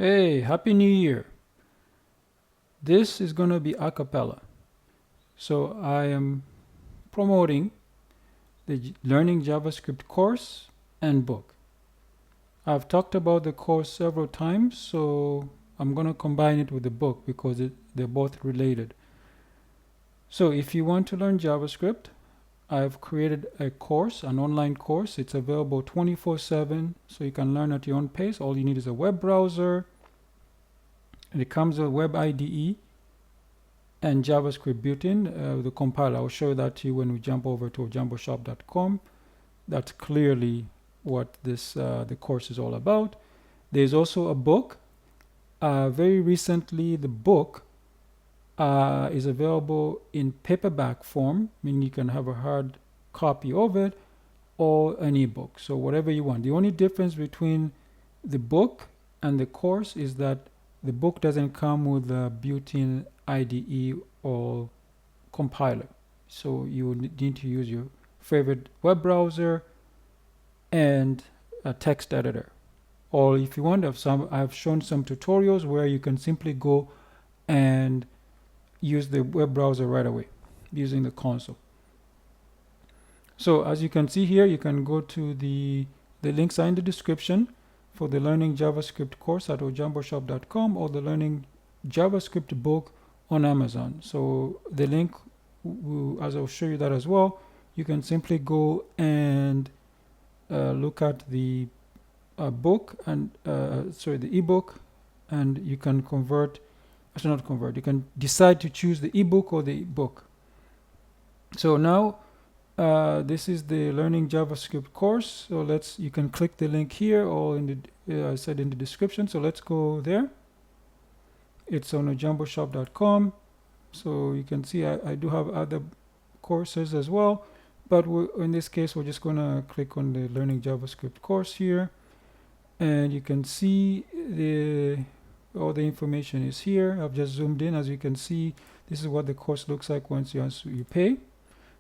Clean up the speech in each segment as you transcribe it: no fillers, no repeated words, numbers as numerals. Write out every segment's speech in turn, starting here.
Hey, Happy New Year. This is going to be a cappella. So I am promoting the Learning JavaScript course and book. I've talked about the course several times, so I'm going to combine it with the book because they're both related. So if you want to learn JavaScript, I've created a course, an online course. It's available 24/7, so you can learn at your own pace. All you need is a web browser, and it comes with a web IDE and JavaScript built in, the compiler. I'll show that to you when we jump over to jamboshop.com. That's clearly what the course is all about. There's also a book. Very recently, the book is available in paperback form, meaning you can have a hard copy of it or an ebook. So whatever you want. The only difference between the book and the course is that the book doesn't come with a built-in IDE or compiler. So you need to use your favorite web browser and a text editor. Or if you want, I've shown some tutorials where you can simply go and use the web browser right away using the console. So as you can see here, you can go to the links are in the description for the Learning JavaScript course at jamboshop.com or the Learning JavaScript book on Amazon. So the link, as I'll show you that as well, you can simply go and look at the book and the ebook, and you can you can decide to choose the ebook or the book. So now this is the Learning JavaScript course. So you can click the link here or in the I said in the description. So let's go there. It's on jamboshop.com. So you can see I do have other courses as well, but in this case we're just gonna click on the Learning JavaScript course here, and you can see all the information is here. I've just zoomed in. As you can see, this is what the course looks like once you pay.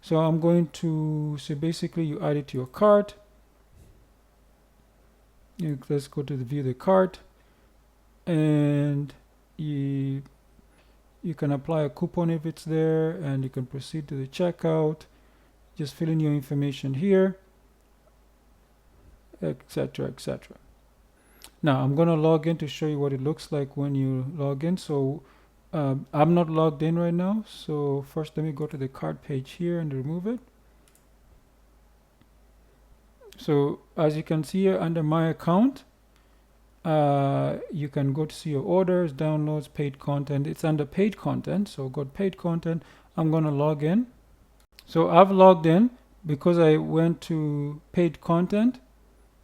So I'm going to, so basically you add it to your cart. Let's go to view the cart, and you can apply a coupon if it's there, and you can proceed to the checkout. Just fill in your information here, etc., etc. Now I'm going to log in to show you what it looks like when you log in. So I'm not logged in right now, so first let me go to the cart page here and remove it. So as you can see here under my account, you can go to see your orders, downloads, paid content. It's under paid content, so go to paid content. I'm going to log in. So I've logged in because I went to paid content.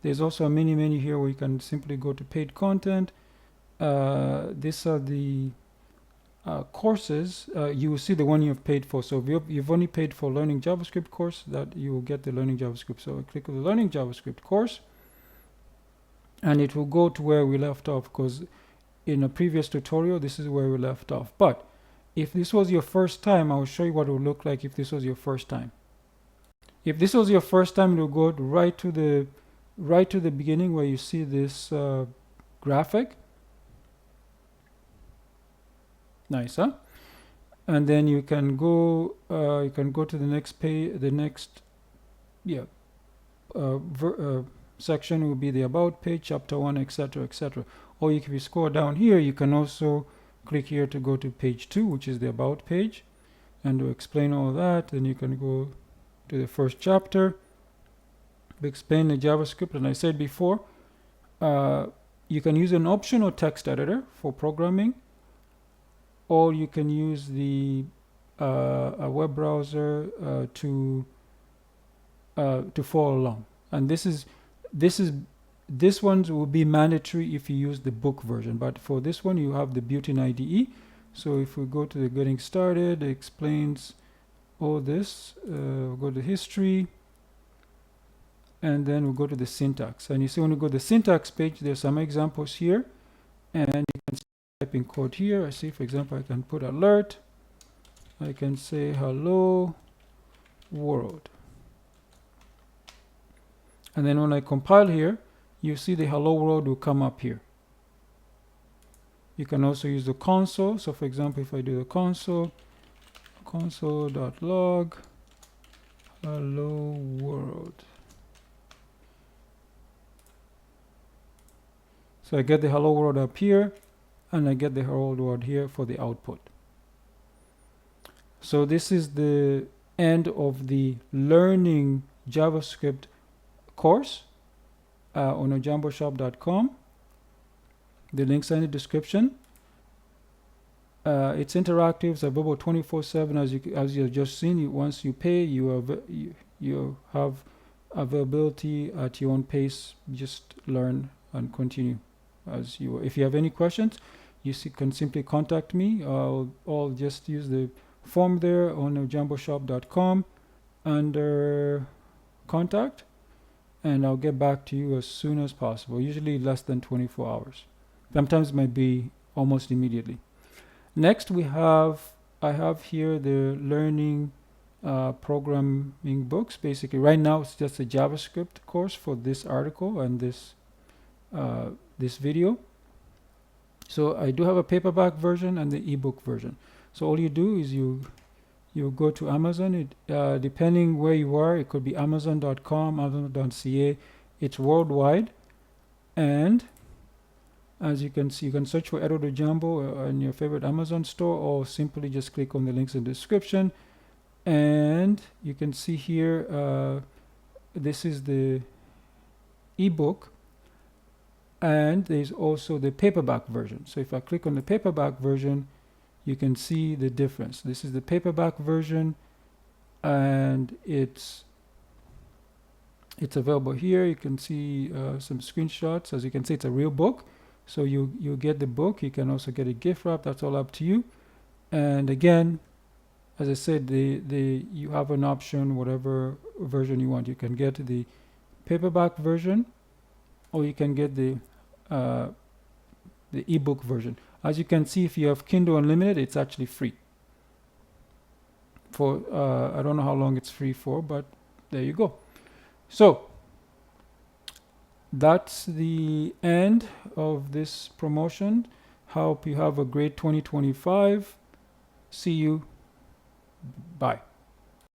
There's also a mini menu here where you can simply go to paid content. These are the courses. You will see the one you've paid for. So if you've only paid for Learning JavaScript course, that you will get the Learning JavaScript. So I click on the Learning JavaScript course, and it will go to where we left off, because in a previous tutorial this is where we left off. But if this was your first time, I will show you what it will look like if this was your first time. If this was your first time, it will go right to the beginning where you see this graphic. Nice, huh? And then you can go to the next page. The next section will be the about page, chapter 1, etc., etc. Or if you scroll down here, you can also click here to go to page 2, which is the about page, and to explain all that. Then you can go to the first chapter, explain the JavaScript. And I said before, you can use an optional text editor for programming, or you can use a web browser to follow along. And this ones will be mandatory if you use the book version, but for this one you have the built-in IDE. So if we go to the getting started, it explains all this. We'll go to history, and then we'll go to the syntax. And you see when we go to the syntax page, there's some examples here, and you can type in code here. I see, for example, I can put alert. I can say hello world. And then when I compile here, you see the hello world will come up here. You can also use the console. So for example, if I do the console.log hello world. So I get the hello world up here, and I get the hello world here for the output. So this is the end of the Learning JavaScript course on ojamboshop.com. The links are in the description. It's interactive. It's available 24/7, as you've just seen. Once you pay, you have availability at your own pace. Just learn and continue as you. If you have any questions, you can simply contact me. I'll just use the form there on ojamboshop.com under contact, and I'll get back to you as soon as possible. Usually less than 24 hours. Sometimes it might be almost immediately. Next, I have here the learning programming books. Basically, right now it's just a JavaScript course for this article and this video. So I do have a paperback version and the ebook version. So all you do is you go to Amazon. Depending where you are, it could be Amazon.com, Amazon.ca. It's worldwide, and as you can see, you can search for Edward Ojambo in your favorite Amazon store, or simply just click on the links in the description. And you can see here, this is the ebook, and there's also the paperback version. So if I click on the paperback version, you can see the difference. This is the paperback version, and it's available here. You can see some screenshots. As you can see, it's a real book. So you get the book. You can also get a gift wrap. That's all up to you. And again, as I said, you have an option, whatever version you want. You can get the paperback version, or you can get the ebook version. As you can see, if you have Kindle Unlimited, it's actually free. For I don't know how long it's free for, but there you go. So that's the end of this promotion. Hope you have a great 2025. See you. Bye.